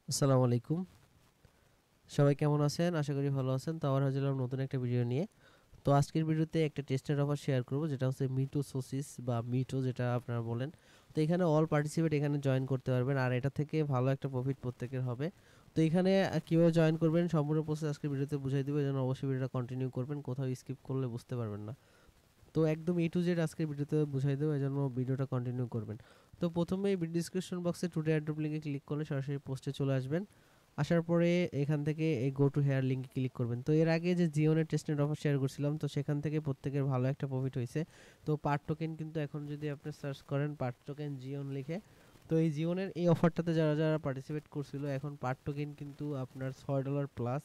আসসালামু আলাইকুম। সবাই কেমন আছেন? আশা করি ভালো আছেন। তো আবার হাজির হলাম নতুন একটা ভিডিও নিয়ে। তো আজকের ভিডিওতে একটা টেস্টের অফার শেয়ার করব, যেটা হচ্ছে মিটো সোসিস বা মিটো যেটা আপনারা বলেন। তো এখানে অল পার্টিসিপেট এখানে জয়েন করতে পারবেন, আর এটা থেকে ভালো একটা প্রফিট প্রত্যেকের হবে। তো এখানে কিভাবে জয়েন করবেন সম্পূর্ণ প্রসেস আজকের ভিডিওতে বুঝিয়ে দিব, এজন্য অবশ্যই ভিডিওটা কন্টিনিউ করবেন, কোথাও স্কিপ করলে বুঝতে পারবেন না। তো একদম এ টু জেড আজকের ভিডিওতে বুঝাই দেবো, এজন্য ভিডিওটা কন্টিনিউ করবেন। তো প্রথমে এই ডিসক্রিপশন বক্সে টুডে অ্যাড্রপ লিঙ্কে ক্লিক করলে সরাসরি পোস্টে চলে আসবেন। আসার পরে এখান থেকে এই গো টু হেয়ার লিঙ্কে ক্লিক করবেন। তো এর আগে যে জিওনের টেস্টের অফার শেয়ার করছিলাম, তো সেখান থেকে প্রত্যেকের ভালো একটা প্রফিট হয়েছে। তো পার্ট টোকেন কিন্তু এখন যদি আপনি সার্চ করেন পার্ট টোকেন জিওন লিখে, তো এই জিওনের এই অফারটাতে যারা যারা পার্টিসিপেট করছিল এখন পার্ট টোকেন কিন্তু আপনার $6 প্লাস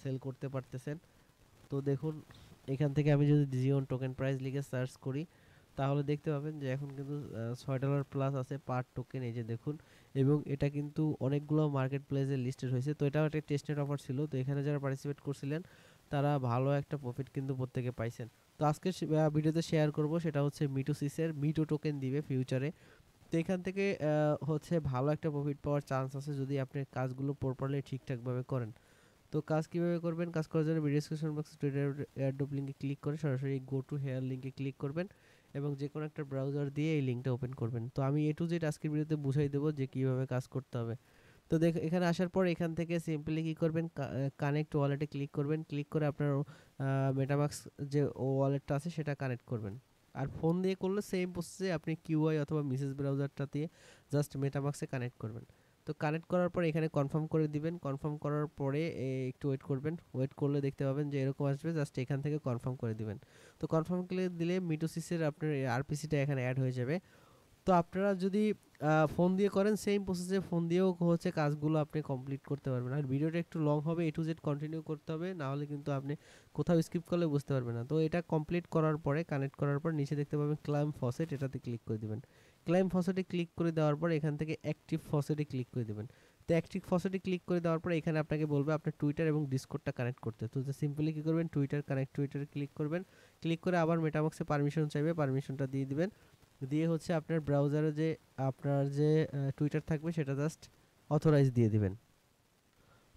সেল করতে পারতেছেন। তো দেখুন, এখান থেকে আমি যদি জিওন টোকেন প্রাইস লিখে সার্চ করি, তাহলে দেখতে পাবেন যে এখন কিন্তু $6 প্লাস আছে পার টোকেন, এই যে দেখুন। এবং এটা কিন্তু অনেকগুলো মার্কেট প্লেসে লিস্টেড হয়েছে। তো এটাও একটা টেস্টেড অফার ছিল। তো এখানে যারা পার্টিসিপেট করছিলেন তারা ভালো একটা প্রফিট কিন্তু প্রত্যেকে পাইছেন। তো আজকে ভিডিওতে শেয়ার করব সেটা হচ্ছে মিটোসিসের মিটো টোকেন দিবে ফিউচারে। তো এখান থেকে হচ্ছে ভালো একটা প্রফিট পাওয়ার চান্স আছে যদি আপনি কাজগুলো প্রপারলি ঠিকঠাকভাবে করেন। তো কাজ কিভাবে করবেন? কাজ করার জন্য ভিডিও ডেসক্রিপশন বক্সে টুইটার এয়ারড্রপ লিঙ্কে ক্লিক করে সরাসরি গো টু হেয়ার লিঙ্কে ক্লিক করবেন এবং যে কোনো একটা ব্রাউজার দিয়ে এই লিঙ্কটা ওপেন করবেন। তো আমি এ টু জেড আজকের ভিডিওতে বুঝাই দেবো যে কীভাবে কাজ করতে হবে। তো এখানে আসার পর এখান থেকে সিম্পলি কী করবেন, কানেক্ট ওয়ালেটে ক্লিক করবেন। ক্লিক করে আপনার মেটামাক্স যে ওয়ালেটটা আছে সেটা কানেক্ট করবেন। আর ফোন দিয়ে করলে সেম প্রসেসে আপনি কিউআই অথবা মিসেস ব্রাউজারটা দিয়ে জাস্ট মেটামাক্সে কানেক্ট করবেন। তো কানেক্ট করার পরে এখানে কনফার্ম করে দিবেন। কনফার্ম করার পরে একটু ওয়েট করবেন। ওয়েট করলে দেখতে পাবেন যে এরকম আসবে, জাস্ট এখান থেকে কনফার্ম করে দিবেন। তো কনফার্ম করে দিলে মিটোসিসের আপনার আরপিসিটা এখানে অ্যাড হয়ে যাবে। তো আপনারা যদি ফোন দিয়ে করেন সেম প্রসেসে ফোন দিয়েও হচ্ছে কাজগুলো আপনি কমপ্লিট করতে পারবেন। আর ভিডিওটা একটু লং হবে, এ টু জেড কন্টিনিউ করতে হবে, না হলে কিন্তু আপনি কোথাও স্কিপ করলে বুঝতে পারবেন না। তো এটা কমপ্লিট করার পরে কানেক্ট করার পর নিচে দেখতে পাবেন ক্লাইম ফসেট, এটাতে ক্লিক করে দিবেন। ক্লাইম ফসেটে ক্লিক করে দেওয়ার পর এখান থেকে অ্যাক্টিভ ফসেটে ক্লিক করে দেবেন। তো অ্যাক্টিভ ফসেটে ক্লিক করে দেওয়ার পর এখানে আপনাকে বলবে আপনার টুইটার এবং ডিসকর্ডটা কানেক্ট করতে। তো সিম্পলি কী করবেন, টুইটার কানেক্ট, টুইটারে ক্লিক করবেন। ক্লিক করে আবার মেটাবক্সে পারমিশন চাইবে, পারমিশনটা দিয়ে দিবেন। দিয়ে হচ্ছে আপনার ব্রাউজারে যে আপনার যে টুইটার থাকবে সেটা জাস্ট অথরাইজ দিয়ে দিবেন।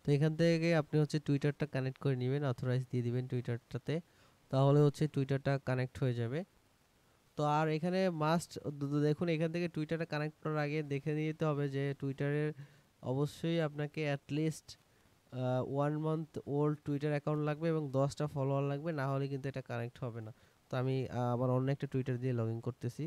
তো এখান থেকে আপনি হচ্ছে টুইটারটা কানেক্ট করে নেবেন, অথরাইজ দিয়ে দিবেন টুইটারটাতে, তাহলে হচ্ছে টুইটারটা কানেক্ট হয়ে যাবে। তো আর এখানে মাস্ট দেখুন, এখান থেকে টুইটারটা কানেক্ট করার আগে দেখে নিতে হবে যে টুইটারের অবশ্যই আপনাকে at least 1 month old Twitter account লাগবে এবং 10টা ফলোয়ার লাগবে, না হলে কিন্তু এটা কানেক্ট হবে না। তো আমি আমার অন্য একটা টুইটার দিয়ে লগ ইন করতেছি।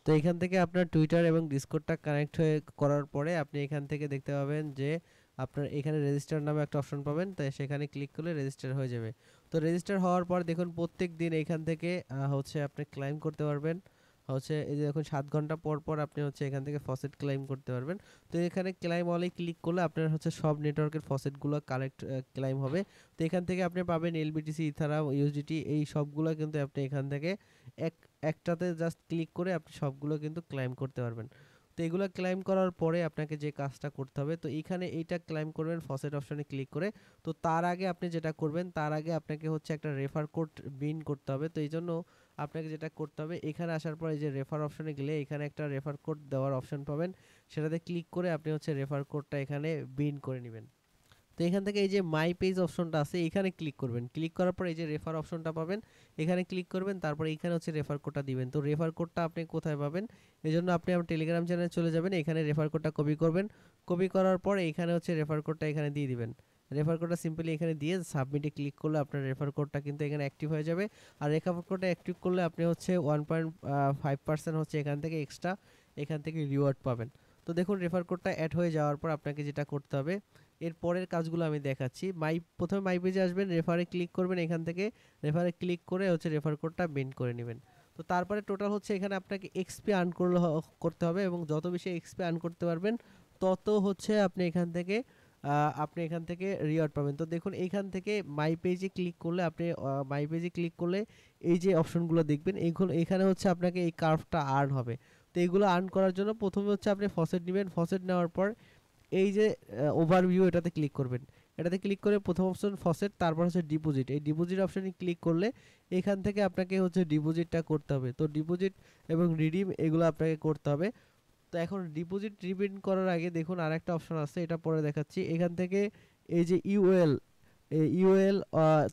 তো এখান থেকে আপনার টুইটার এবং ডিসকর্ডটা কানেক্ট হয়ে করার পরে আপনি এখান থেকে দেখতে পাবেন যে আপনার এখানে রেজিস্টার নামে একটা অপশন পাবেন, তাই সেখানে ক্লিক করলে রেজিস্টার হয়ে যাবে। তো রেজিস্টার হওয়ার পর দেখুন প্রত্যেক দিন এখান থেকে হচ্ছে আপনি ক্লাইম করতে পারবেন। হচ্ছে এই যে দেখুন 7 ঘন্টা পর পর আপনি হচ্ছে এখান থেকে ফসেট ক্লাইম করতে পারবেন। তো এখানে ক্লাইম অলে ক্লিক করলে আপনার হচ্ছে সব নেটওয়ার্কের ফসেটগুলো কালেক্ট ক্লাইম হবে। তো এখান থেকে আপনি পাবেন এলবিটিসি, ইথারাম, ইউএসডিটি, এই সবগুলো কিন্তু আপনি এখান থেকে এক একটাতে জাস্ট ক্লিক করে আপনি সবগুলো কিন্তু ক্লাইম করতে পারবেন। তো এগুলো ক্লাইম করার পরে আপনাকে যে কাজটা করতে হবে, তো এইখানে এইটা ক্লাইম করবেন ফসেট অপশনে ক্লিক করে। তো তার আগে আপনি যেটা করবেন, তার আগে আপনাকে হচ্ছে একটা রেফার কোড বিন করতে হবে। তো এই জন্য আপনাকে যেটা করতে হবে, এখানে আসার পর এই যে রেফার অপশনে গেলে এখানে একটা রেফার কোড দেওয়ার অপশন পাবেন, সেটাতে ক্লিক করে আপনি হচ্ছে রেফার কোডটা এখানে বিন করে নেবেন। তো এখান থেকে এই যে মাই পেজ অপশনটা আছে এখানে ক্লিক করবেন। ক্লিক করার পর এই যে রেফার অপশনটা পাবেন, এখানে ক্লিক করবেন, তারপর এখানে হচ্ছে রেফার কোডটা দিবেন। তো রেফার কোডটা আপনি কোথায় পাবেন, এজন্য আপনি আমার টেলিগ্রাম চ্যানেলে চলে যাবেন, এখানে রেফার কোডটা কপি করবেন। কপি করার পর এখানে হচ্ছে রেফার কোডটা এখানে দিয়ে দিবেন। রেফার কোডটা সিম্পলি এখানে দিয়ে সাবমিটে ক্লিক করলে আপনার রেফার কোডটা কিন্তু এখানে অ্যাক্টিভ হয়ে যাবে। আর রেফার কোডটা অ্যাক্টিভ করলে আপনি হচ্ছে 1.5% হচ্ছে এখান থেকে এক্সট্রা এখান থেকে রিওয়ার্ড পাবেন। তো দেখুন রেফার কোডটা অ্যাড হয়ে যাওয়ার পর আপনাকে যেটা করতে হবে, এর পরের কাজগুলো আমি দেখাচ্ছি। প্রথমে মাই পেজে আসবেন, রেফারে ক্লিক করবেন, এখান থেকে রেফারে ক্লিক করে হচ্ছে রেফার কোডটা বেন্ড করে নেবেন। তো তারপরে টোটাল হচ্ছে এখানে আপনাকে এক্সপি আর্ন করতে হবে এবং যত বেশি এক্সপি আর্ন করতে পারবেন তত হচ্ছে আপনি এখান থেকে রিওয়ার্ড পাবেন। তো দেখুন এইখান থেকে মাই পেজে ক্লিক করলে আপনি মাই পেজে ক্লিক করলে এই যে অপশনগুলো দেখবেন, এইগুলো এখানে হচ্ছে আপনাকে এই কার্ভটা আর্ন হবে। তো এইগুলো আর্ন করার জন্য প্রথমে হচ্ছে আপনি ফসেট নেবেন। ফসেট নেওয়ার পর এই যে ওভারভিউ, এটাতে ক্লিক করবেন। এটাতে ক্লিক করে প্রথম অপশন ফসেট, তারপর হচ্ছে ডিপোজিট। এই ডিপোজিট অপশনে ক্লিক করলে এখান থেকে আপনাকে হচ্ছে ডিপোজিটটা করতে হবে। তো ডিপোজিট এবং রিডিম এগুলো আপনাকে করতে হবে। তো এখন ডিপোজিট রিডিম করার আগে দেখুন আরেকটা অপশন আছে, এটা পরে দেখাচ্ছি। এখান থেকে এই যে ইউএল,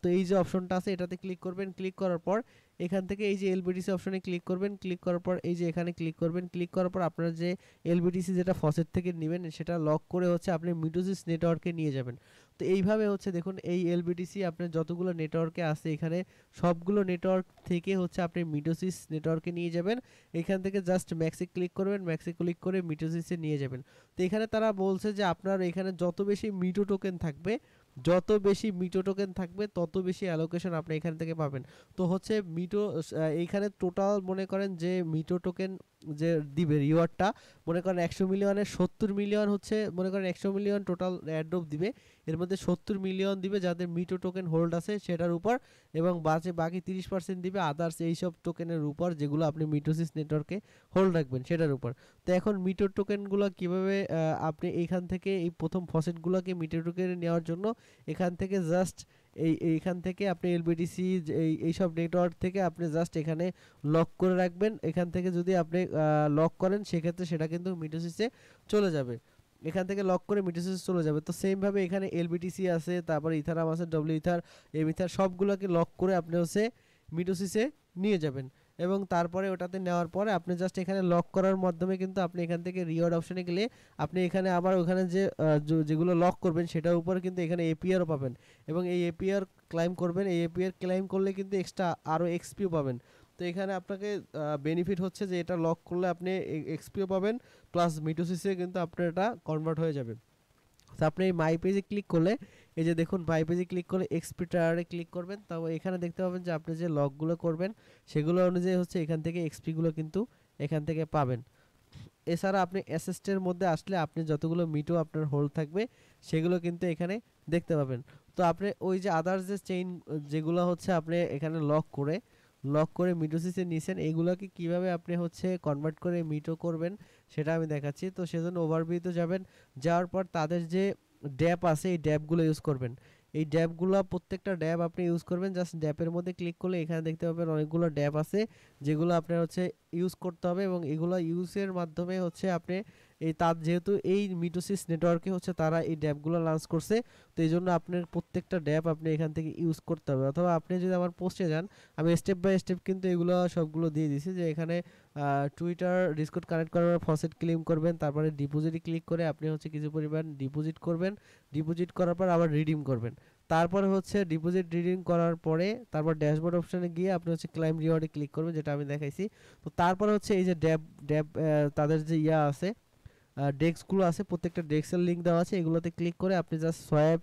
তো এই যে অপশনটা আছে এটাতে ক্লিক করবেন। ক্লিক করার পর এখান থেকে এই যে এলবিটিসি অপশনে ক্লিক করবেন। ক্লিক করার পর এই যে এখানে ক্লিক করবেন। ক্লিক করার পর আপনারা যে এলবিটিসি যেটা ফসেট থেকে নেবেন সেটা লক করে হচ্ছে আপনি মিটোসিস নেটওয়ার্কে নিয়ে যাবেন। তো এইভাবে হচ্ছে দেখুন এই এলবিটিসি আপনার যতগুলো নেটওয়ার্কে আছে এখানে সবগুলো নেটওয়ার্ক থেকে হচ্ছে আপনি মিটোসিস নেটওয়ার্কে নিয়ে যাবেন। এখান থেকে জাস্ট ম্যাক্সে ক্লিক করবেন। ম্যাক্সে ক্লিক করে মিটোসিসে নিয়ে যাবেন। তো এখানে তারা বলছে যে আপনার এখানে যত বেশি মিটো টোকেন থাকবে, যত বেশি মিটো টোকেন থাকবে তত বেশি অ্যালোকেশন আপনি এখান থেকে পাবেন। তো হচ্ছে মিটো এইখানে টোটাল মনে করেন যে মিটো টোকেন যে দিবে রিওয়ার্ডটা, মনে করেন 100 মিলিয়নের 70 মিলিয়ন হচ্ছে, মনে করেন 100 মিলিয়ন টোটাল অ্যাড্রপ দিবে, এর মধ্যে 70 মিলিয়ন দিবে যাদের মিটো টোকেন হোল্ড আছে সেটার উপর, এবং বাকি 30% দিবে আদার্স এইসব টোকেনের উপর যেগুলো আপনি মিটোসিস নেটওয়ার্কে হোল্ড রাখবেন সেটার উপর। তো এখন মিটো টোকেনগুলো কীভাবে আপনি এইখান থেকে এই প্রথম ফসেটগুলোকে মিটো টোকেনে নেওয়ার জন্য এখান থেকে জাস্ট এইখান থেকে আপনি এলবিটিসি এইসব নেটওয়ার্ক থেকে আপনি জাস্ট এখানে লক করে রাখবেন। এখান থেকে যদি আপনি লক করেন সেক্ষেত্রে সেটা কিন্তু মিটোসিসে চলে যাবে। এখান থেকে লক করে মিটোসিসে চলে যাবে। তো সেমভাবে এখানে এলবিটিসি আছে, তারপর ইথারাম আছে, ডব্লিউ ইথার, এম ইথার, সবগুলোকে লক করে আপনি হচ্ছে মিটোসিসে নিয়ে যাবেন। এবং তারপরে ওটাতে নেওয়ার পরে আপনি জাস্ট এখানে লক করার মাধ্যমে কিন্তু আপনি এখান থেকে রিওয়ার্ড অপশনে গেলে আপনি এখানে আবার ওখানে যে যেগুলো লক করবেন সেটার উপরে কিন্তু এখানে এপিআরও পাবেন, এবং এই এপিআর ক্লাইম করবেন। এই এপিআর ক্লাইম করলে কিন্তু এক্সট্রা আরও এক্সপিও পাবেন। তো এখানে আপনাকে বেনিফিট হচ্ছে যে এটা লক করলে আপনি এক্সপিও পাবেন, প্লাস মিটোসিসে কিন্তু আপনার এটা কনভার্ট হয়ে যাবে। তো আপনি এই মাই পেজে ক্লিক করলে এই যে দেখুন মাই পেজে ক্লিক করলে এক্সপি টায়ারে ক্লিক করবেন। তাও এখানে দেখতে পাবেন যে আপনি যে লকগুলো করবেন সেগুলো অনুযায়ী হচ্ছে এখান থেকে এক্সপিগুলো কিন্তু এখান থেকে পাবেন। এছাড়া আপনি অ্যাসেস্টের মধ্যে আসলে আপনি যতগুলো মিটো আপনার হোল্ড থাকবে সেগুলো কিন্তু এখানে দেখতে পাবেন। তো আপনি ওই যে আদার্স যে চেইন যেগুলো হচ্ছে আপনি এখানে লক করে মিটোসিসে নিছেন, এগুলোকে কিভাবে আপনি হচ্ছে কনভার্ট করে মিটো করবেন সেটা আমি দেখাচ্ছি। তো সেজন্য ওভারভিউতে যাবেন, যাওয়ার পর তাদের যে ড্যাপ আছে এই ড্যাপগুলো ইউজ করবেন। এই ড্যাপগুলো প্রত্যেকটা ড্যাপ আপনি ইউজ করবেন। জাস্ট ড্যাপের মধ্যে ক্লিক করলে এখানে দেখতে পাবেন অনেকগুলো ড্যাপ আছে যেগুলো আপনার হচ্ছে ইউজ করতে হবে, এবং এগুলো ইউজের মাধ্যমে হচ্ছে আপনি এই তার যেহেতু এই মিটোসিস নেটওয়ার্কে হচ্ছে তারা এই ড্যাপগুলো লঞ্চ করছে, তো এই জন্য আপনার প্রত্যেকটা ড্যাপ আপনি এখান থেকে ইউজ করতে হবে। অথবা আপনি যদি আমার পোস্টে যান আমি স্টেপ বাই স্টেপ কিন্তু এগুলো সবগুলো দিয়ে দিছি, যে এখানে টুইটার ডিসকর্ড কানেক্ট করার ফসেট ক্লেম করবেন, তারপরে ডিপোজিটে ক্লিক করে আপনি হচ্ছে কিছু পরিমাণ ডিপোজিট করবেন। ডিপোজিট করার পর আবার রিডিম করবেন। তারপরে হচ্ছে ডিপোজিট রিডিম করার পরে তারপর ড্যাশবোর্ড অপশনে গিয়ে আপনি হচ্ছে ক্লাইম রিওয়ার্ডে ক্লিক করবেন, যেটা আমি দেখাইছি। তো তারপরে হচ্ছে এই যে ড্যাব তাদের যে আছে ডেস্কগুলো আছে, প্রত্যেকটা ডেস্কের লিঙ্ক দেওয়া আছে, এগুলোতে ক্লিক করে আপনি জাস্ট সোয়াপ,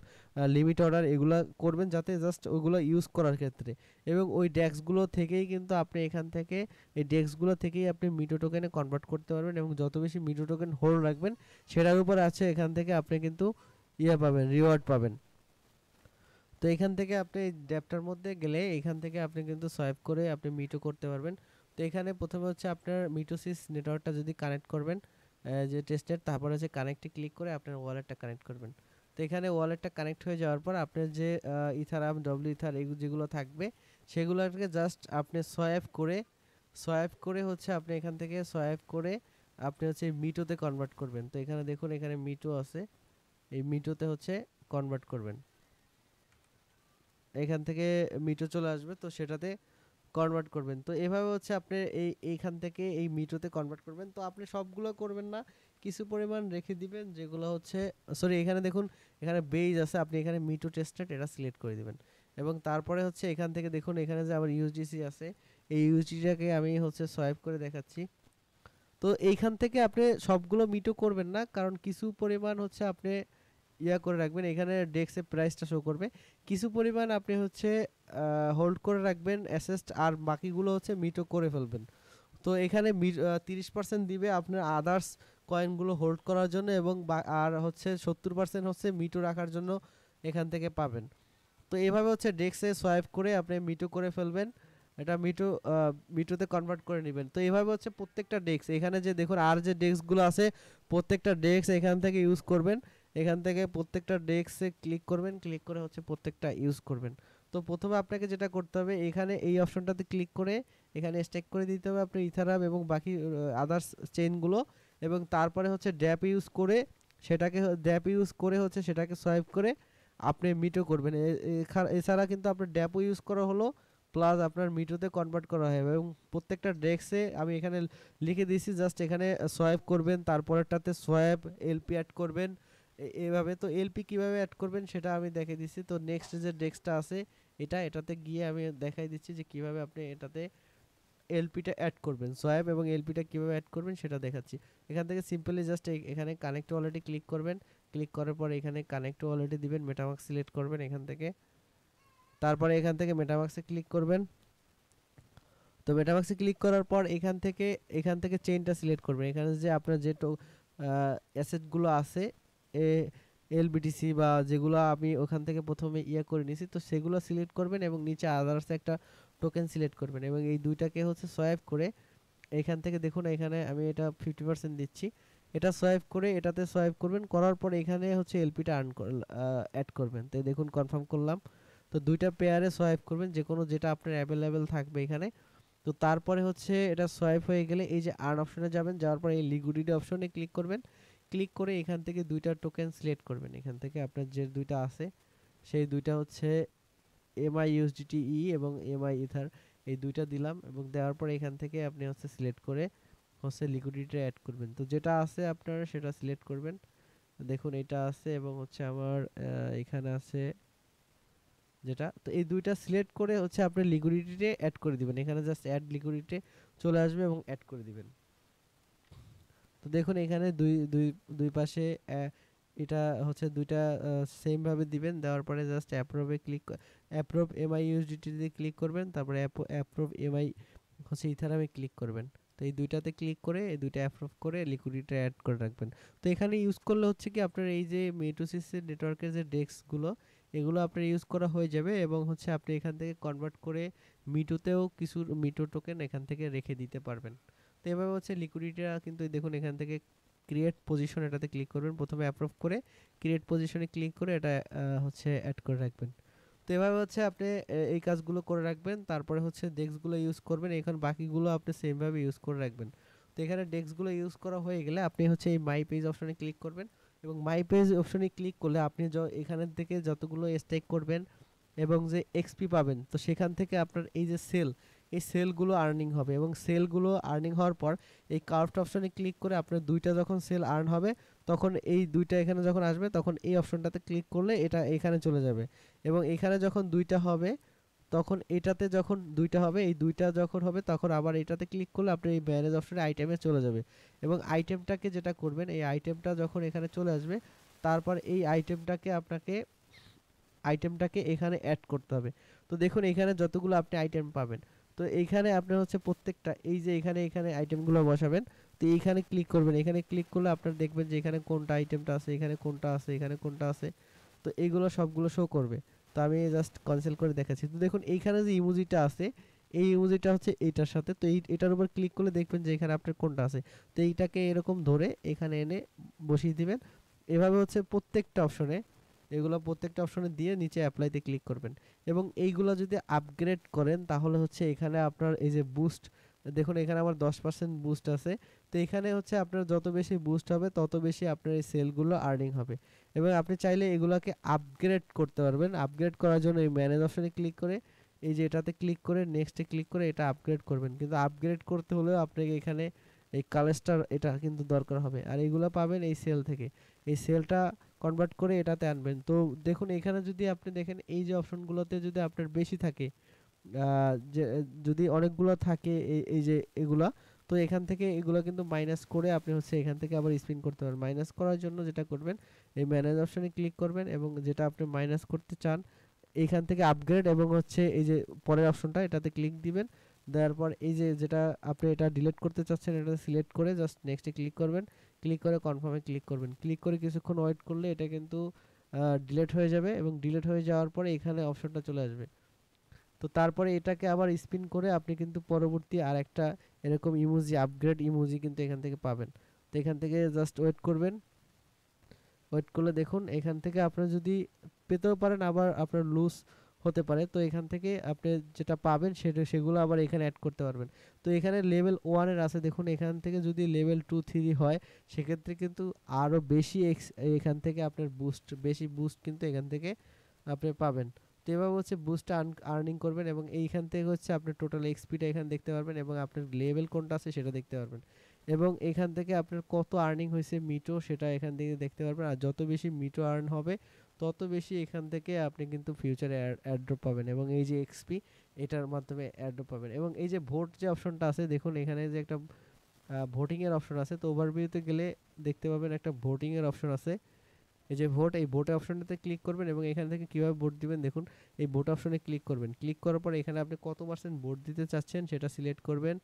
লিমিট অর্ডার এগুলো করবেন যাতে জাস্ট ওইগুলো ইউজ করার ক্ষেত্রে, এবং ওই ডেস্কগুলো থেকেই কিন্তু আপনি এখান থেকে এই ডেস্কগুলো থেকেই আপনি মিটো টোকেনে কনভার্ট করতে পারবেন, এবং যত বেশি মিটো টোকেন হোল্ড রাখবেন সেটার উপর আছে এখান থেকে আপনি কিন্তু পাবেন, রিওয়ার্ড পাবেন। তো এখান থেকে আপনি ড্যাপটার মধ্যে গেলে এখান থেকে আপনি কিন্তু সোয়াইপ করে আপনি মিটো করতে পারবেন। তো এখানে প্রথমে হচ্ছে আপনার মিটোসিস নেটওয়ার্কটা যদি কানেক্ট করবেন যে টেস্টের, তারপর হচ্ছে কানেক্টে ক্লিক করে আপনার ওয়ালেটটা কানেক্ট করবেন। তো এখানে ওয়ালেটটা কানেক্ট হয়ে যাওয়ার পর আপনার যে ইথারাম, ডব্লিউ ইথার যেগুলো থাকবে সেগুলোকে জাস্ট আপনি সোয়াইপ করে হচ্ছে আপনি এখান থেকে সোয়াইপ করে আপনি হচ্ছে মিটোতে কনভার্ট করবেন। তো এখানে দেখুন এখানে মিটো আছে, এই মিটোতে হচ্ছে কনভার্ট করবেন। এখান থেকে মিটো চলে আসবে, তো সেটাতে কনভার্ট করবেন। তো এভাবে হচ্ছে আপনি এইখান থেকে এই মিটোতে কনভার্ট করবেন। তো আপনি সবগুলো করবেন না, কিছু পরিমাণ রেখে দিবেন যেগুলো হচ্ছে সরি এখানে দেখুন এখানে বেজ আছে, আপনি এখানে মিটো টেস্টেড এটা সিলেক্ট করে দিবেন। এবং তারপরে হচ্ছে এখান থেকে দেখুন এখানে যে আমার ইউএসডিসি আছে, এই ইউএসডিটাকে আমি হচ্ছে সোয়াইপ করে দেখাচ্ছি। তো এইখান থেকে আপনি সবগুলো মিটো করবেন না, কারণ কিছু পরিমাণ হচ্ছে আপনি করে রাখবেন, এখানে ডেস্কের প্রাইসটা শো করবে, কিছু পরিমাণ আপনি হচ্ছে হোল্ড করে রাখবেন অ্যাসেস্ট, আর বাকিগুলো হচ্ছে মিটো করে ফেলবেন। তো এখানে 30% দিবে আপনার আদার্স কয়েনগুলো হোল্ড করার জন্য, এবং আর হচ্ছে 70% হচ্ছে মিটো রাখার জন্য এখান থেকে পাবেন। তো এভাবে হচ্ছে ডেস্কে সোয়াইপ করে আপনি মিটো করে ফেলবেন, এটা মিটোতে কনভার্ট করে নেবেন। তো এইভাবে হচ্ছে প্রত্যেকটা ডেস্ক এখানে যে দেখুন আর যে ডেস্কগুলো আছে প্রত্যেকটা ডেস্ক এখান থেকে ইউজ করবেন। এখান থেকে প্রত্যেকটা ডেস্কে ক্লিক করবেন, ক্লিক করে হচ্ছে প্রত্যেকটা ইউজ করবেন। তো প্রথমে আপনাকে যেটা করতে হবে এখানে এই অপশনটাতে ক্লিক করে এখানে স্টেক করে দিতে হবে আপনি ইথারাম এবং বাকি আদার্স চেইনগুলো। এবং তারপরে হচ্ছে ড্যাপ ইউজ করে সেটাকে সোয়াইপ করে আপনি মিটো করবেন। এছাড়া কিন্তু আপনার ড্যাপও ইউজ করা হলো, প্লাস আপনার মিটোতে কনভার্ট করা হবে। এবং প্রত্যেকটা ডেস্কে আমি এখানে লিখে দিয়েছি, জাস্ট এখানে সোয়াইপ করবেন, তারপরেরটাতে সোয়াইপ এলপি অ্যাড করবেন এভাবে। তো এলপি কিভাবে অ্যাড করবেন সেটা আমি দেখিয়ে দিচ্ছি। তো নেক্সট যে ডেস্কটা আছে এটাতে গিয়ে আমি দেখাই দিচ্ছি যে কিভাবে আপনি এটাতে এলপিটা অ্যাড করবেন, সোয়াইপ এবং এলপিটা কিভাবে অ্যাড করবেন সেটা দেখাচ্ছি। এখান থেকে সিম্পলি জাস্ট এখানে কানেক্ট ওয়ালেটে ক্লিক করবেন। ক্লিক করার পর এখানে কানেক্ট ওয়ালেটে দিবেন, মেটামাস্ক সিলেক্ট করবেন এখান থেকে। তারপরে এখান থেকে মেটামাস্কে ক্লিক করবেন। তো মেটামাস্কে ক্লিক করার পর এখান থেকে চেইনটা সিলেক্ট করবেন। এখানে যে আপনার যে অ্যাসেটগুলো আছে এলবিটিসি বা যেগুলো আমি ওখান থেকে প্রথমে করে নিয়েছি, তো সেগুলো সিলেক্ট করবেন এবং নিচে আদার্স একটা টোকেন সিলেক্ট করবেন এবং এই দুইটাকে হচ্ছে সোয়াইপ করে এখান থেকে দেখুন এখানে আমি এটা 50% দিচ্ছি। এটা সোয়াইপ করে এটাতে সোয়াইপ করবেন, করার পর এখানে হচ্ছে এলপিটা অ্যাড করবেন। তো দেখুন কনফার্ম করলাম। তো দুইটা পেয়ারে সোয়াইপ করবেন, যে কোনো যেটা আপনার অ্যাভেলেবেল থাকবে এখানে। তো তারপরে হচ্ছে এটা সোয়াইপ হয়ে গেলে এই যে আর্ন অপশনে যাবেন, যাওয়ার পরে এই লিকুইডিটি অপশনে ক্লিক করবেন। ক্লিক করে এখান থেকে দুইটা টোকেন সিলেক্ট করবেন। এখান থেকে আপনার যে দুইটা আছে সেই দুইটা হচ্ছে এমআই ইউএসডিটি এবং এমআই ইথার, এই দুইটা দিলাম এবং দেওয়ার পর এখান থেকে আপনি হচ্ছে সিলেক্ট করে হচ্ছে লিকুইডিটি অ্যাড করবেন। তো যেটা আছে আপনারা সেটা সিলেক্ট করবেন। দেখুন এটা আছে এবং হচ্ছে আমার এখানে আছে যেটা, তো এই দুইটা সিলেক্ট করে হচ্ছে আপনি লিকুইডিটিতে অ্যাড করে দিবেন। এখানে জাস্ট অ্যাড লিকুইডিটি চলে আসবে এবং অ্যাড করে দিবেন। তো দেখুন এখানে দুই দুই দুই পাশে এটা হচ্ছে দুইটা সেম ভাবে দিবেন। দেওয়ার পরে জাস্ট অ্যাপ্রুভ এমআই ইউএসডিটি দিয়ে ক্লিক করবেন, তারপরে অ্যাপ্রুভ এমআই হচ্ছে ইথারামে ক্লিক করবেন। তো এই দুইটাতে ক্লিক করে এই দুইটা অ্যাপ্রুভ করে লিকুইডিটি অ্যাড করে রাখবেন। তো এখানে ইউজ করলে হচ্ছে কি আপনার এই যে মেটোসিসের নেটওয়ার্কের যে ডেস্কগুলো এগুলো আপনার ইউজ করা হয়ে যাবে এবং হচ্ছে আপনি এখান থেকে কনভার্ট করে মিটোতেও কিছু মিটো টোকেন এখান থেকে রেখে দিতে পারবেন। তো এভাবে হচ্ছে লিকুইডিটিটা কিন্তু দেখুন এখান থেকে ক্রিয়েট পজিশন এটাতে ক্লিক করবেন, প্রথমে অ্যাপ্রুভ করে ক্রিয়েট পজিশনে ক্লিক করে এটা হচ্ছে অ্যাড করে রাখবেন। তো এভাবে হচ্ছে আপনি এই কাজগুলো করে রাখবেন। তারপরে হচ্ছে ডেস্কগুলো ইউজ করবেন, এখন বাকিগুলো আপনি সেমভাবে ইউজ করে রাখবেন। তো এখানে ডেস্কগুলো ইউজ করা হয়ে গেলে আপনি হচ্ছে এই মাই পেজ অপশনে ক্লিক করবেন এবং মাই পেজ অপশনে ক্লিক করলে আপনি এখানের থেকে যতগুলো স্টেক করবেন এবং যে এক্সপি পাবেন, তো সেখান থেকে আপনার এই যে এই সেলগুলো আর্নিং হবে এবং সেলগুলো আর্নিং হওয়ার পর এই কার্ভড অপশনে ক্লিক করে আপনার দুইটা যখন সেল আর্ন হবে তখন এই দুইটা এখানে যখন আসবে তখন এই অপশনটাতে ক্লিক করলে এটা এখানে চলে যাবে এবং এখানে যখন দুইটা হবে তখন এটাতে যখন দুইটা হবে, এই দুইটা যখন হবে তখন আবার এটাতে ক্লিক করলে আপনি এই ম্যানেজ অপশনে আইটেমে চলে যাবে এবং আইটেমটাকে যেটা করবেন এই আইটেমটা যখন এখানে চলে আসবে তারপর এই আইটেমটাকে এখানে অ্যাড করতে হবে। তো দেখুন এখানে যতগুলো আপনি আইটেম পাবেন, তো এইখানে আপনার হচ্ছে প্রত্যেকটা এই যে এখানে আইটেমগুলো বসাবেন। তো এইখানে ক্লিক করবেন, এখানে ক্লিক করলে আপনারা দেখবেন যে এখানে কোনটা আইটেমটা আছে, এখানে কোনটা আছে, এখানে কোনটা আছে, তো এইগুলো সবগুলো শো করবে। তো আমি জাস্ট ক্যান্সেল করে দেখাচ্ছি। তো দেখুন এইখানে যে ইমোজিটা আছে এই ইমোজিটা হচ্ছে এইটার সাথে, তো এটার উপর ক্লিক করলে দেখবেন যে এখানে আপনার কোনটা আছে। তো এইটাকে এরকম ধরে এখানে এনে বসিয়ে দিবেন। এভাবে হচ্ছে প্রত্যেকটা অপশনে দিয়ে নিচে অ্যাপ্লাইতে ক্লিক করবেন এবং এইগুলো যদি আপগ্রেড করেন তাহলে হচ্ছে এখানে আপনার এই যে বুস্ট, দেখুন এখানে আমার 10% বুস্ট আছে। তো এখানে হচ্ছে আপনার যত বেশি বুস্ট হবে তত বেশি আপনার এই সেলগুলো আর্নিং হবে এবং আপনি চাইলে এগুলোকে আপগ্রেড করতে পারবেন। আপগ্রেড করার জন্য এই ম্যানেজ অপশনে ক্লিক করে এই যে এটাতে ক্লিক করে নেক্সটে ক্লিক করে এটা আপগ্রেড করবেন, কিন্তু আপগ্রেড করতে হলেও আপনাকে এখানে এই কালেস্টার এটা কিন্তু দরকার হবে আর এগুলো পাবেন এই সেল থেকে। এই সেলটা কনভার্ট করে এটাতে আনবেন। তো দেখুন এখানে যদি আপনি দেখেন এই যে অপশনগুলোতে যদি আপনার বেশি থাকে যে যদি অনেকগুলো থাকে এই যে এগুলা, তো এখান থেকে এগুলো কিন্তু মাইনাস করে আপনি হচ্ছে এখান থেকে আবার স্পিন করতে পারেন। মাইনাস করার জন্য যেটা করবেন এই ম্যানেজ অপশনে ক্লিক করবেন এবং যেটা আপনি মাইনাস করতে চান এইখান থেকে আপগ্রেড এবং হচ্ছে এই যে পরের অপশনটা এটাতে ক্লিক দিবেন। দেওয়ার পর এই যে যেটা আপনি এটা ডিলিট করতে চাচ্ছেন এটা সিলেক্ট করে জাস্ট নেক্সটে ক্লিক করবেন। ক্লিক করে কনফার্মে ক্লিক করবেন। ক্লিক করে কিছুক্ষণ ওয়েট করলে এটা কিন্তু ডিলিট হয়ে যাবে এবং ডিলিট হয়ে যাওয়ার পরে এখানে অপশনটা চলে আসবে। তো তারপরে এটাকে আবার স্পিন করে আপনি কিন্তু পরবর্তী আরেকটা এরকম ইমোজি আপগ্রেড ইমোজি কিন্তু এখান থেকে পাবেন। তো এখান থেকে জাস্ট ওয়েট করবেন। ওয়েট করলে দেখুন এখান থেকে আপনারা যদি পেতেও পারেন আবার আপনার লুজ হতে পারে। তো এখান থেকে আপনি যেটা পাবেন সেগুলো আবার এখানে অ্যাড করতে পারবেন। তো এখানে লেভেল 1 এর আছে দেখুন, এখান থেকে যদি লেভেল 2 3 হয় সেক্ষেত্রে কিন্তু আরো বেশি এখান থেকে আপনার বেশি বুস্ট কিন্তু এখান থেকে আপনি পাবেন। তো এভাবে হচ্ছে বুস্ট আর্নিং করবেন এবং এইখান থেকে হচ্ছে আপনার টোটাল এক্সপিটা এখানে দেখতে পারবেন এবং আপনার লেভেল কোনটা আছে সেটা দেখতে পারবেন এবং এখান থেকে আপনার কত আর্নিং হয়েছে মিটো সেটা এখান থেকে দেখতে পারবেন। আর যত বেশি মিটো আর্ন হবে তত বেশি এখান থেকে আপনি কিন্তু ফিউচারে অ্যাড্রপ পাবেন এবং এই যে এক্সপি এটার মাধ্যমে অ্যাড্রপ পাবেন। এবং এই যে ভোট যে অপশনটা আছে দেখুন, এখানে যে একটা ভোটিং এর অপশন আছে, তো ওভারভিউতে গেলে দেখতে পাবেন একটা ভোটিং এর অপশন আছে। এই যে ভোট, এই ভোট অপশনটাতে ক্লিক করবেন এবং এখান থেকে কিভাবে ভোট দিবেন দেখুন, এই ভোট অপশনে ক্লিক করবেন। ক্লিক করার পরে এখানে আপনি কত পার্সেন্ট ভোট দিতে চাচ্ছেন সেটা সিলেক্ট করবেন।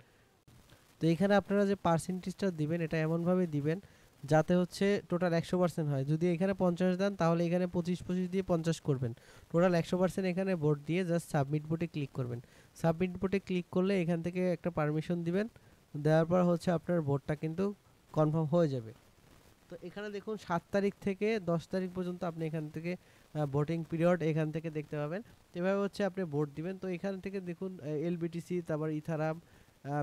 তো এখানে আপনারা যে পার্সেন্টেজটা দিবেন এটা এমনভাবে দিবেন যাতে হচ্ছে টোটাল 100% হয়। যদি এখানে 50 দেন তাহলে এখানে 25 দিয়ে 50 করবেন। টোটাল 100% এখানে ভোট দিয়ে জাস্ট সাবমিট ভোটে ক্লিক করবেন। সাবমিট ভোটে ক্লিক করলে এখান থেকে একটা পারমিশন দিবেন, দেওয়ার পর হচ্ছে আপনার ভোটটা কিন্তু কনফার্ম হয়ে যাবে। তো এখানে দেখুন 7 তারিখ থেকে 10 তারিখ পর্যন্ত আপনি এখান থেকে ভোটিং পিরিয়ড এখান থেকে দেখতে পাবেন। এভাবে হচ্ছে আপনি ভোট দিবেন। তো এখান থেকে দেখুন এলবিটিসি, তারপর ইথারাম,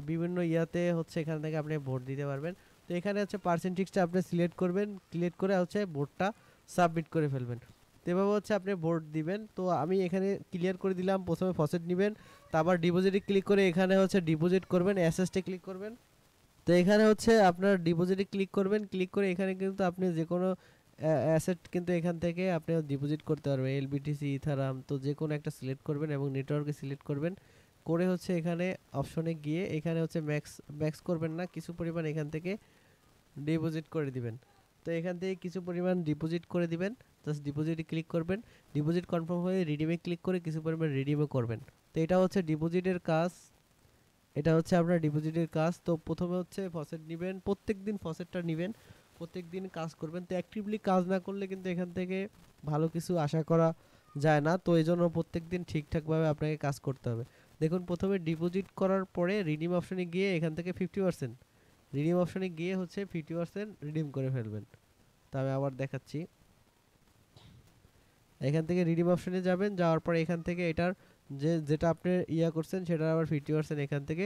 বিভিন্ন ইয়াতে হচ্ছে এখান থেকে আপনি ভোট দিতে পারবেন। তো এখানে হচ্ছে পার্সেন্টেজটা আপনি সিলেক্ট করবেন, সিলেক্ট করে হচ্ছে ভোটটা সাবমিট করে ফেলবেন। তো এভাবে হচ্ছে আপনি ভোট দিবেন। তো আমি এখানে ক্লিয়ার করে দিলাম, প্রথমে ফসেট নেবেন, তারপর ডিপোজিটে ক্লিক করে এখানে হচ্ছে ডিপোজিট করবেন, অ্যাসেসটে ক্লিক করবেন। তো এখানে হচ্ছে আপনার ডিপোজিটে ক্লিক করবেন, ক্লিক করে এখানে কিন্তু আপনি যে কোনো অ্যাসেট কিন্তু এখান থেকে আপনি ডিপোজিট করতে পারবেন, এলবিটিসি, ইথারাম। তো যে কোনো একটা সিলেক্ট করবেন এবং নেটওয়ার্কে সিলেক্ট করবেন, করে হচ্ছে এখানে অপশনে গিয়ে এখানে হচ্ছে ম্যাক্স ম্যাক্স করবেন না, কিছু পরিমাণ এখান থেকে ডিপোজিট করে দিবেন। তো এখান থেকে কিছু পরিমাণ ডিপোজিট করে দিবেন, জাস্ট ডিপোজিটে ক্লিক করবেন। ডিপোজিট কনফার্ম হয়ে রিডিমে ক্লিক করে কিছু পরিমাণ রিডিমও করবেন। তো এটা হচ্ছে ডিপোজিটের কাজ, এটা হচ্ছে আপনার ডিপোজিটের কাজ। তো প্রথমে হচ্ছে ফসেট নেবেন, প্রত্যেকদিন ফসেটটা নেবেন, প্রত্যেকদিন কাজ করবেন। তো অ্যাক্টিভলি কাজ না করলে কিন্তু এখান থেকে ভালো কিছু আশা করা যায় না। তো এই জন্য প্রত্যেকদিন ঠিকঠাকভাবে আপনাকে কাজ করতে হবে। দেখুন প্রথমে ডিপোজিট করার পরে রিডিম অপশনে গিয়ে এখান থেকে 50% রিডিম অপশনে গিয়ে হচ্ছে 50% রিডিম করে ফেলবেন। তো আমি আবার দেখাচ্ছি, এখান থেকে রিডিম অপশনে যাবেন, যাওয়ার পরে এখান থেকে এটার যেটা আপনি ইয়া করছেন সেটা আবার 50% এখান থেকে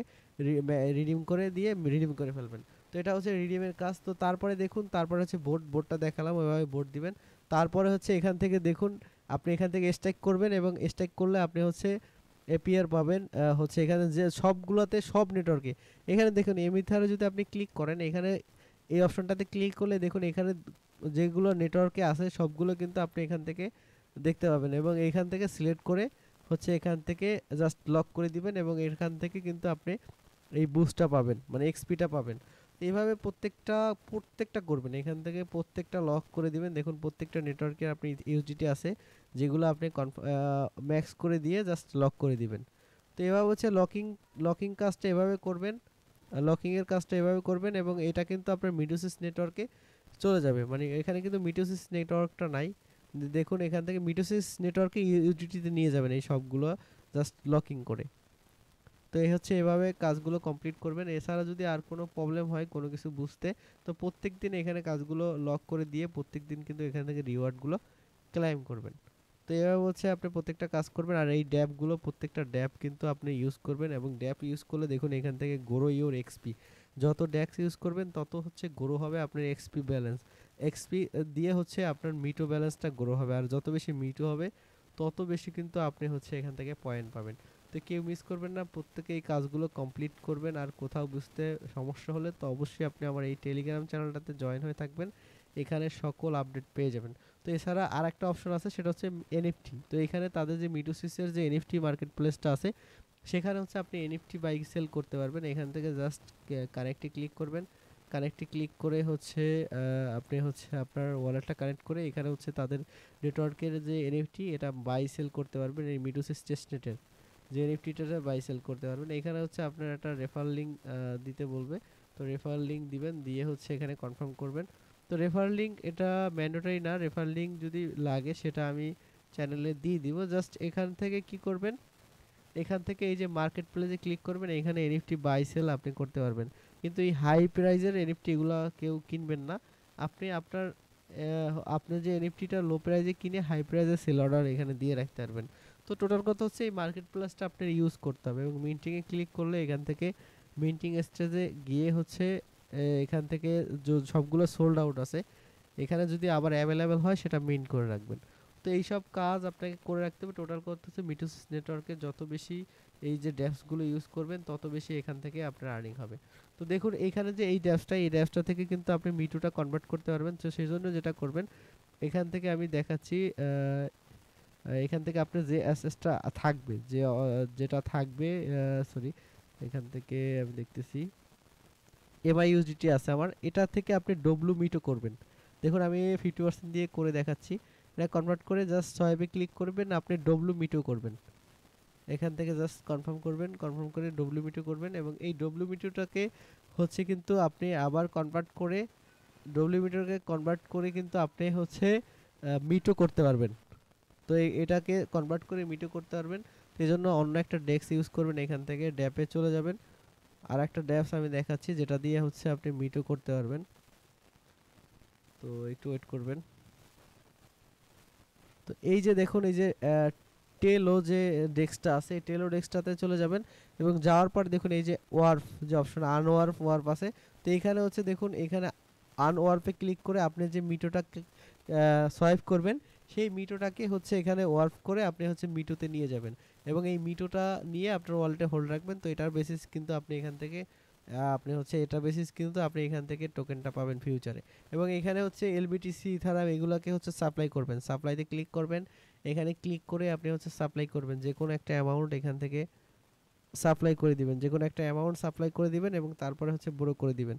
রিডিম করে দিয়ে রিডিম করে ফেলবেন। তো এটা হচ্ছে রিডিমের কাজ। তো তারপরে দেখুন, তারপরে হচ্ছে ভোটটা দেখালাম, ওইভাবে ভোট দিবেন। তারপরে হচ্ছে এখান থেকে দেখুন আপনি এখান থেকে স্ট্রাইক করবেন এবং স্ট্রাইক করলে আপনি হচ্ছে এপিআর পাবেন। হচ্ছে এখানে যে সবগুলোতে সব নেটওয়ার্কে এখানে দেখুন এমিথারে যদি আপনি ক্লিক করেন, এখানে এই অপশনটাতে ক্লিক করলে দেখুন এখানে যেগুলো নেটওয়ার্কে আছে সবগুলো কিন্তু আপনি এখান থেকে দেখতে পাবেন এবং এইখান থেকে সিলেক্ট করে হচ্ছে এখান থেকে জাস্ট লক করে দিবেন এবং এখান থেকে কিন্তু আপনি এই বুস্টটা পাবেন, মানে এক্সপিটা পাবেন। এইভাবে প্রত্যেকটা করবেন, এখান থেকে প্রত্যেকটা লক করে দিবেন। দেখুন প্রত্যেকটা নেটওয়ার্কের আপনি ইউজিটি আছে যেগুলো আপনি ম্যাক্স করে দিয়ে জাস্ট লক করে দিবেন। তো এভাবে হচ্ছে লকিং কাজটা এভাবে করবেন, লকিংয়ের কাজটা এভাবে করবেন এবং এটা কিন্তু আপনার মিডোসিস নেটওয়ার্কে চলে যাবে। মানে এখানে কিন্তু মিডোসিস নেটওয়ার্কটা নাই, দেখুন এখান থেকে মিটোসিস নেটওয়ার্কে ইউটিতে নিয়ে যাবেন এই সবগুলো জাস্ট লকিং করে। তো এই হচ্ছে এভাবে কাজগুলো কমপ্লিট করবেন। এছাড়া যদি আর কোনো প্রবলেম হয় কোনো কিছু বুঝতে, তো প্রত্যেকদিন এখানে কাজগুলো লক করে দিয়ে প্রত্যেকদিন কিন্তু এখান থেকে রিওয়ার্ডগুলো ক্লাইম করবেন। তো এভাবে হচ্ছে আপনি প্রত্যেকটা কাজ করবেন। আর এই ড্যাপগুলো প্রত্যেকটা ড্যাপ কিন্তু আপনি ইউজ করবেন এবং ড্যাপ ইউজ করলে দেখুন এখান থেকে গ্রো ইউর এক্সপি, যত ড্যাক্স ইউজ করবেন তত হচ্ছে গ্রো হবে আপনার এক্সপি ব্যালেন্স। এক্সপি দিয়ে হচ্ছে আপনার মিটো ব্যালেন্সটা গ্রো হবে, আর যত বেশি মিটো হবে তত বেশি কিন্তু আপনি হচ্ছে এখান থেকে পয়েন্ট পাবেন। তো কেউ মিস করবেন না, প্রত্যেকে এই কাজগুলো কমপ্লিট করবেন। আর কোথাও বুঝতে সমস্যা হলে তো অবশ্যই আপনি আমার এই টেলিগ্রাম চ্যানেলটাতে জয়েন হয়ে থাকবেন, এখানে সকল আপডেট পেয়ে যাবেন। তো এছাড়া আর একটা অপশন আছে সেটা হচ্ছে এনএফটি। তো এখানে তাদের যে মিটোসিসের যে এনএফটি মার্কেট প্লেসটা আছে সেখানে হচ্ছে আপনি এনএফটি বাইক সেল করতে পারবেন। এখান থেকে জাস্ট কানেক্টে ক্লিক করবেন, কানেক্টে ক্লিক করে হচ্ছে আপনি হচ্ছে আপনার ওয়ালেটটা কানেক্ট করে এখানে হচ্ছে তাদের নেটওয়ার্কের যে এনএফটি এটা বাই সেল করতে পারবেন। এই মিটোসিস টেস্টনেটের যে এনএফটিটা বাই সেল করতে পারবেন। এখানে হচ্ছে আপনার একটা রেফার লিঙ্ক দিতে বলবে, তো রেফার লিঙ্ক দিবেন, দিয়ে হচ্ছে এখানে কনফার্ম করবেন। তো রেফার লিঙ্ক এটা ম্যান্ডেটরি না, রেফার লিঙ্ক যদি লাগে সেটা আমি চ্যানেলে দিয়ে দিব। জাস্ট এখান থেকে কি করবেন, এখান থেকে এই যে মার্কেট প্লেসে ক্লিক করবেন, এখানে এনএফটি বাই সেল আপনি করতে পারবেন। কিন্তু এই হাই প্রাইজের এনএফটি এগুলো কেউ কিনবেন না। আপনি আপনার আপনি যে এনএফটিটা লো প্রাইজে কিনে হাই প্রাইজে সেল অর্ডার এখানে দিয়ে রাখতে পারবেন। তো টোটাল কথা হচ্ছে এই মার্কেট প্লেসটা আপনার ইউজ করতে হবে এবং মিন্টিংয়ে ক্লিক করলে এখান থেকে মিন্টিং স্টেজে গিয়ে হচ্ছে এখান থেকে সবগুলো সোল্ড আউট আছে, এখানে যদি আবার অ্যাভেলেবেল হয় সেটা মিন্ট করে রাখবেন। তো এইসব কাজ আপনাকে করে রাখতে হবে। টোটাল কথা হচ্ছে মিটোসিস নেটওয়ার্কে যত বেশি এই যে ড্যাপসগুলো ইউজ করবেন তত বেশি এখান থেকে আপনার আর্নিং হবে। তো দেখুন এইখানে যে এই ড্যাপসটা থেকে কিন্তু আপনি মিটুটা কনভার্ট করতে পারবেন। তো সেই জন্য যেটা করবেন এখান থেকে আমি দেখাচ্ছি, এখান থেকে আপনার যে অ্যাসেসটা থাকবে যেটা থাকবে, সরি এখান থেকে আমি দেখতেছি এমআইইউজিটি আছে আমার, এটা থেকে আপনি ডব্লু মিটো করবেন। দেখুন আমি 50% দিয়ে করে দেখাচ্ছি। এটা কনভার্ট করে জাস্ট সোয়াইপে ক্লিক করবেন, আপনি ডব্লু মিটো করবেন। এখান থেকে জাস্ট কনফার্ম করবেন, কনফার্ম করে ডব্লু মিটো করবেন এবং এই ডব্লু মিটোটাকে হচ্ছে কিন্তু আপনি আবার কনভার্ট করে ডব্লু মিটোকে কনভার্ট করে কিন্তু আপনি হচ্ছে মিটো করতে পারবেন। তো এটাকে কনভার্ট করে মিটো করতে পারবেন। সেই জন্য অন্য একটা ডেক্স ইউজ করবেন, এখান থেকে ড্যাপে চলে যাবেন। আর একটা ড্যাপস আমি দেখাচ্ছি যেটা দিয়ে হচ্ছে আপনি মিটো করতে পারবেন। তো একটু ওয়েট করবেন। তো এই যে দেখুন এই যে টেলো যে ডেস্কটা আছে, এই টেলো ডেস্কটাতে চলে যাবেন এবং যাওয়ার পর দেখুন এই যে ওয়ার্ফ যে অপশন ওয়ার্ফ আছে, তো এখানে হচ্ছে দেখুন এখানে আনওয়ার্ফে ক্লিক করে আপনি যে মিটোটাকে সোয়াইপ করবেন সেই মিটোটাকে হচ্ছে এখানে ওয়ার্ফ করে আপনি হচ্ছে মিটোতে নিয়ে যাবেন এবং এই মিটোটা নিয়ে আপনার ওয়ালেটে হোল্ড রাখবেন। তো এটার বেসিস কিন্তু আপনি এখান থেকে আপনি হচ্ছে এটার বেসিস কিন্তু আপনি এখান থেকে টোকেনটা পাবেন ফিউচারে। এবং এখানে হচ্ছে এলবিটিসি ইথারিয়াম এগুলোকে হচ্ছে সাপ্লাই করবেন, সাপ্লাইতে ক্লিক করবেন, এখানে ক্লিক করে আপনি হচ্ছে সাপ্লাই করবেন যে কোনো একটা অ্যামাউন্ট এখান থেকে সাপ্লাই করে দিবেন, যে কোনো একটা অ্যামাউন্ট সাপ্লাই করে দিবেন এবং তারপরে হচ্ছে বড় করে দিবেন।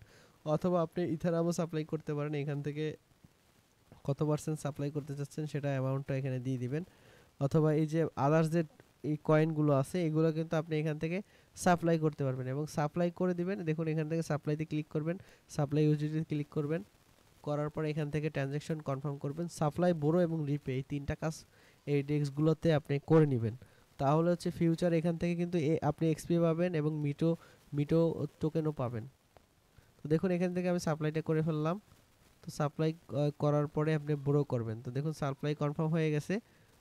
অথবা আপনি ইথারিয়ামও সাপ্লাই করতে পারেন, এখান থেকে কত পার্সেন্ট সাপ্লাই করতে চাচ্ছেন সেটা অ্যামাউন্টটা এখানে দিয়ে দিবেন। অথবা এই যে আদার্স যে এই কয়েনগুলো আছে এগুলো কিন্তু আপনি এখান থেকে সাপ্লাই করতে পারবেন এবং সাপ্লাই করে দিবেন। দেখুন এখান থেকে সাপ্লাইতে ক্লিক করবেন, সাপ্লাই ইউজিটি ক্লিক করবেন, করার পর এখান থেকে ট্রানজ্যাকশন কনফার্ম করবেন। সাপ্লাই বড় এবং রিপে এই তিনটা কাজ এই ডেস্কগুলোতে আপনি করে নেবেন। তাহলে হচ্ছে ফিউচার এখান থেকে কিন্তু আপনি এক্সপি পাবেন এবং মিটো টোকেনও পাবেন। তো দেখুন এখান থেকে আমি সাপ্লাইটা করে ফেললাম। তো সাপ্লাই করার পরে আপনি ব্রো করবেন। তো দেখুন সাপ্লাই কনফার্ম হয়ে গেছে।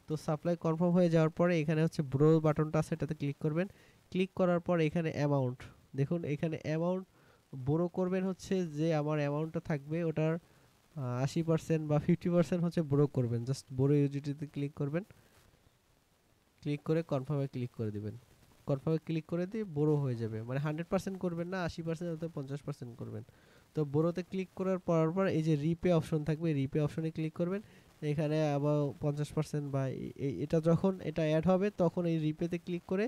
তো সাপ্লাই কনফার্ম হয়ে যাওয়ার পরে এখানে হচ্ছে ব্রো বাটনটা আছে এটাতে ক্লিক করবেন। ক্লিক করার পর এখানে অ্যামাউন্ট, দেখুন এখানে অ্যামাউন্ট ব্রো করবেন হচ্ছে যে আমার অ্যামাউন্টটা থাকবে ওটার 80% বা 50% হচ্ছে ব্রো করবেন। জাস্ট ব্রো ইউজিটিতে ক্লিক করবেন, ক্লিক করে কনফার্মে ক্লিক করে দিবেন। কনফার্মে ক্লিক করে দিয়ে বড় হয়ে যাবে, মানে 100% করবেন না, 80% অথবা 50% করবেন। তো বড়োতে ক্লিক করার পর এই যে রিপে অপশন থাকবে, রিপে অপশনে ক্লিক করবেন। এখানে আবার 50% বা এটা যখন এটা অ্যাড হবে তখন এই রিপেতে ক্লিক করে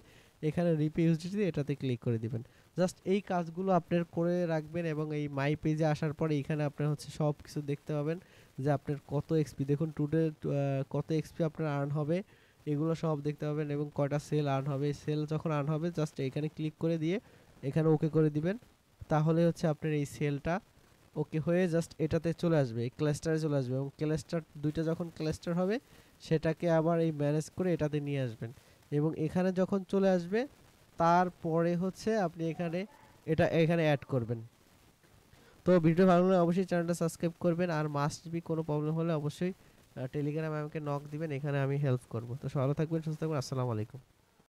এখানে রিপে ইউজিটি এটাতে ক্লিক করে দিবেন। জাস্ট এই কাজগুলো আপনার করে রাখবেন এবং এই মাই পেজে আসার পরে এখানে আপনার হচ্ছে সব কিছু দেখতে পাবেন যে আপনার কত এক্সপি, দেখুন টুডে কত এক্সপি আপনার আর্ন হবে এগুলো সব দেখতে পাবেন এবং কয়টা সেল আর্ন হবে। সেল যখন আর্ন হবে জাস্ট এখানে ক্লিক করে দিয়ে এখানে ওকে করে দিবেন। তাহলে হচ্ছে আপনার এই সেলটা ওকে হয়ে জাস্ট এটাতে চলে আসবে, এই ক্লাস্টারে চলে আসবে এবং ক্লাস্টার দুইটা যখন ক্লাস্টার হবে সেটাকে আবার এই ম্যানেজ করে এটাতে নিয়ে আসবেন এবং এখানে যখন চলে আসবে তারপরে হচ্ছে আপনি এখানে অ্যাড করবেন। তো ভিডিও ভালো লাগলে অবশ্যই চ্যানেলটা সাবস্ক্রাইব করবেন আর মাস্ট বি কোনো প্রবলেম হলে অবশ্যই টেলিগ্রামে আমাকে নক দিবেন, এখানে আমি হেল্প করব। তো ভালো থাকবেন, সুস্থ থাকবেন, আসসালামু আলাইকুম।